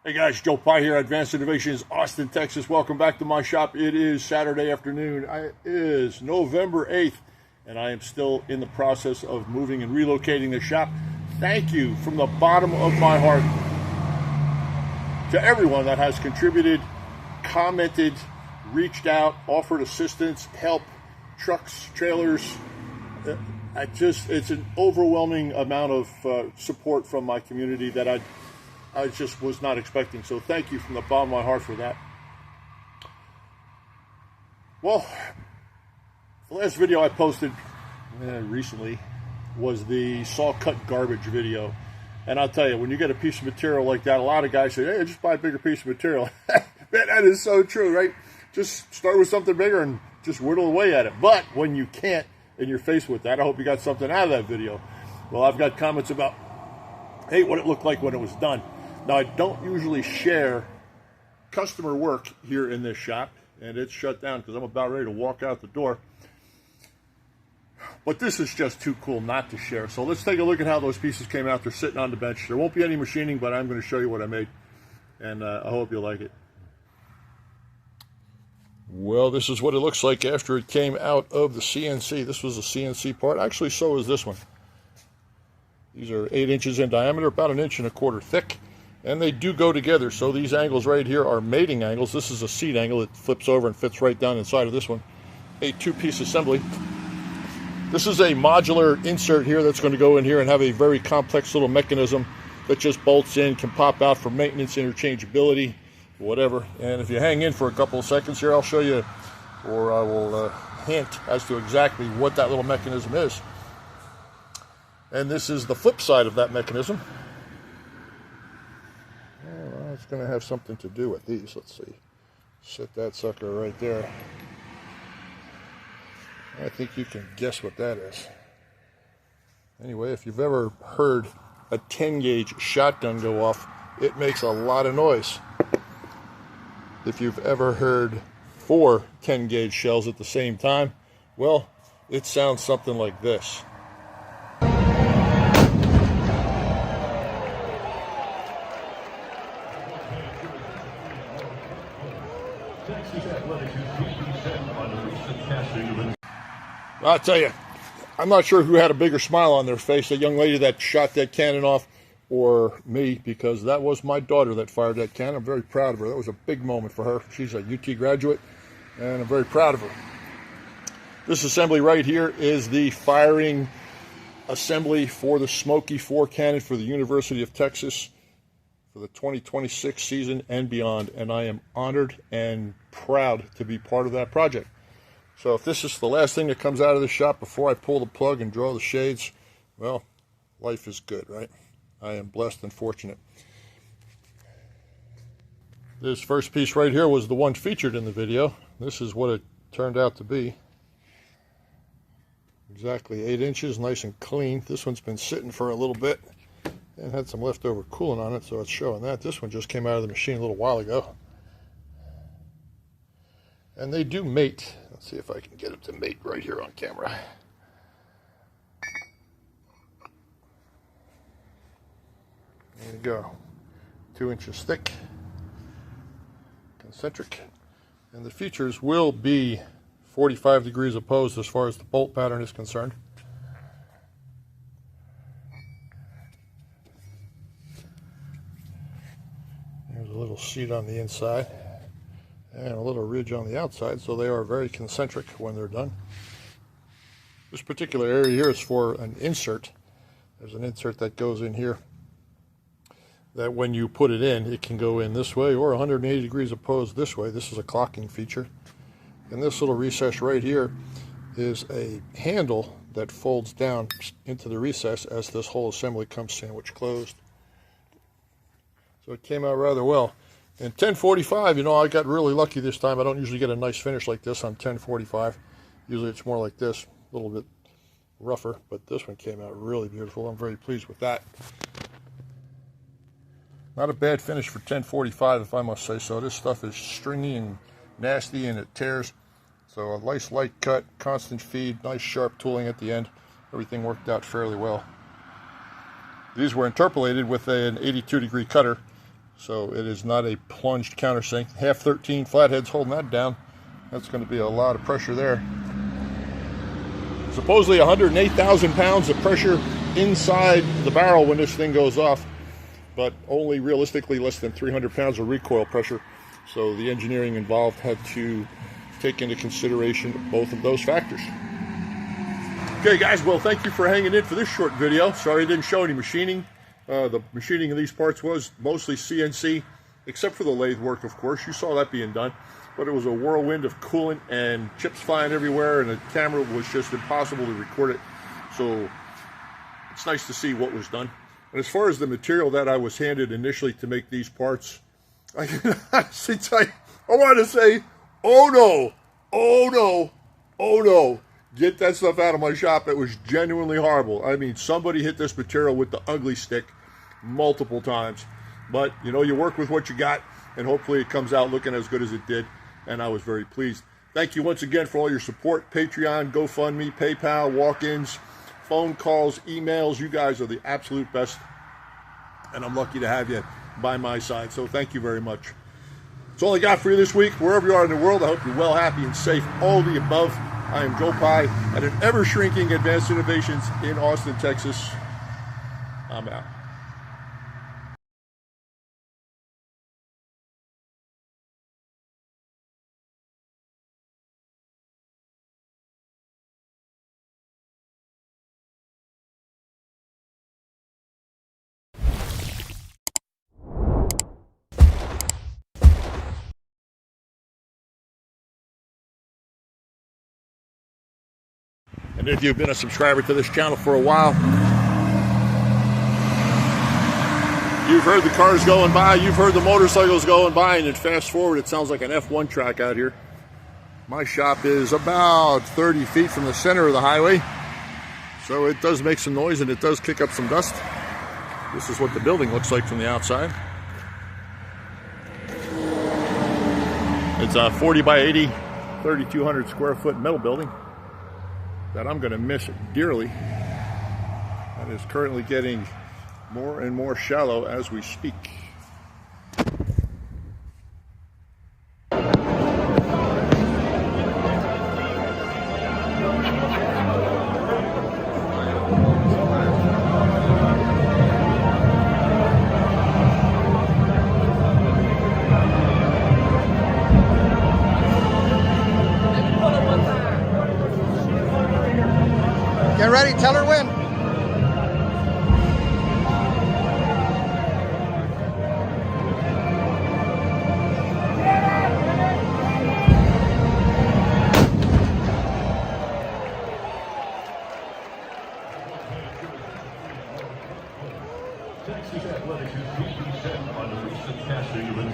Hey guys, Joe Pye here, Advanced Innovations, Austin, Texas. Welcome back to my shop. It is Saturday afternoon. It is November 8th, and I am still in the process of moving and relocating the shop. Thank you from the bottom of my heart to everyone that has contributed, commented, reached out, offered assistance, help, trucks, trailers. It's an overwhelming amount of support from my community that I just was not expecting. So thank you from the bottom of my heart for that. Well, the last video I posted recently was the saw cut garbage video. And I'll tell you, when you get a piece of material like that, a lot of guys say, hey, just buy a bigger piece of material. Man, that is so true, right? Just start with something bigger and just whittle away at it. But when you can't and you're faced with that, I hope you got something out of that video. Well, I've got comments about, hey, what it looked like when it was done. Now, I don't usually share customer work here in this shop, and it's shut down because I'm about ready to walk out the door. But this is just too cool not to share. So let's take a look at how those pieces came out. They're sitting on the bench. There won't be any machining, but I'm going to show you what I made, and I hope you like it. Well, this is what it looks like after it came out of the CNC. This was a CNC part. Actually, so is this one. These are 8 inches in diameter, about 1.25 inches thick. And they do go together, so these angles right here are mating angles. This is a seat angle. It flips over and fits right down inside of this one. A 2-piece assembly. This is a modular insert here that's going to go in here and have a very complex little mechanism that just bolts in, can pop out for maintenance, interchangeability, whatever. And if you hang in for a couple of seconds here, I'll show you, or I will hint as to exactly what that little mechanism is. And this is the flip side of that mechanism. It's going to have something to do with these. Let's see. Set that sucker right there. I think you can guess what that is. Anyway, if you've ever heard a 10-gauge shotgun go off, it makes a lot of noise. If you've ever heard 4 10-gauge shells at the same time, well, it sounds something like this. I'll tell you, I'm not sure who had a bigger smile on their face, a young lady that shot that cannon off or me, because that was my daughter that fired that cannon. I'm very proud of her. That was a big moment for her. She's a UT graduate, and I'm very proud of her. This assembly right here is the firing assembly for the Smokeoky 4 cannon for the University of Texas for the 2026 season and beyond, and I am honored and proud to be part of that project. So if this is the last thing that comes out of the shop before I pull the plug and draw the shades, well, life is good, right? I am blessed and fortunate. This first piece right here was the one featured in the video. This is what it turned out to be. Exactly 8 inches, nice and clean. This one's been sitting for a little bit and had some leftover coolant on it, so it's showing that. This one just came out of the machine a little while ago. And they do mate. Let's see if I can get it to mate right here on camera. There you go. 2 inches thick, concentric. And the features will be 45 degrees opposed as far as the bolt pattern is concerned. There's a little seat on the inside and a little ridge on the outside, so they are very concentric when they're done. This particular area here is for an insert. There's an insert that goes in here that when you put it in, it can go in this way or 180 degrees opposed this way. This is a clocking feature. And this little recess right here is a handle that folds down into the recess as this whole assembly comes sandwich closed. So it came out rather well. And 1045, you know, I got really lucky this time. I don't usually get a nice finish like this on 1045. Usually it's more like this, a little bit rougher, but this one came out really beautiful. I'm very pleased with that. Not a bad finish for 1045, if I must say so. This stuff is stringy and nasty and it tears. So a nice light cut, constant feed, nice sharp tooling at the end. Everything worked out fairly well. These were interpolated with an 82 degree cutter So it is not a plunged countersink. Half 13 flatheads holding that down. That's going to be a lot of pressure there. Supposedly 108,000 pounds of pressure inside the barrel when this thing goes off, but only realistically less than 300 pounds of recoil pressure. So the engineering involved had to take into consideration both of those factors. Okay guys, well thank you for hanging in for this short video. Sorry I didn't show any machining. The machining of these parts was mostly CNC, except for the lathe work, of course. You saw that being done. But it was a whirlwind of coolant and chips flying everywhere, and the camera was just impossible to record it. So it's nice to see what was done. And as far as the material that I was handed initially to make these parts, I can honestly tell you, I want to say, oh no, oh no, oh no. Get that stuff out of my shop. It was genuinely horrible. I mean, somebody hit this material with the ugly stick multiple times. But, you know, you work with what you got, and hopefully it comes out looking as good as it did. And I was very pleased. Thank you once again for all your support. Patreon, GoFundMe, PayPal, walk-ins, phone calls, emails. You guys are the absolute best. And I'm lucky to have you by my side. So thank you very much. That's all I got for you this week. Wherever you are in the world, I hope you're well, happy, and safe. All the above. I am Joe Pye at an ever-shrinking Advanced Innovations in Austin, Texas. I'm out. And if you've been a subscriber to this channel for a while, you've heard the cars going by, you've heard the motorcycles going by, and then fast forward, it sounds like an F1 track out here. My shop is about 30 feet from the center of the highway, so it does make some noise and it does kick up some dust. This is what the building looks like from the outside. It's a 40 by 80, 3,200 square foot metal building that I'm going to miss dearly. That is currently getting more and more shallow as we speak. Get ready, tell her when. Texas Athletics' 3% on the recent casting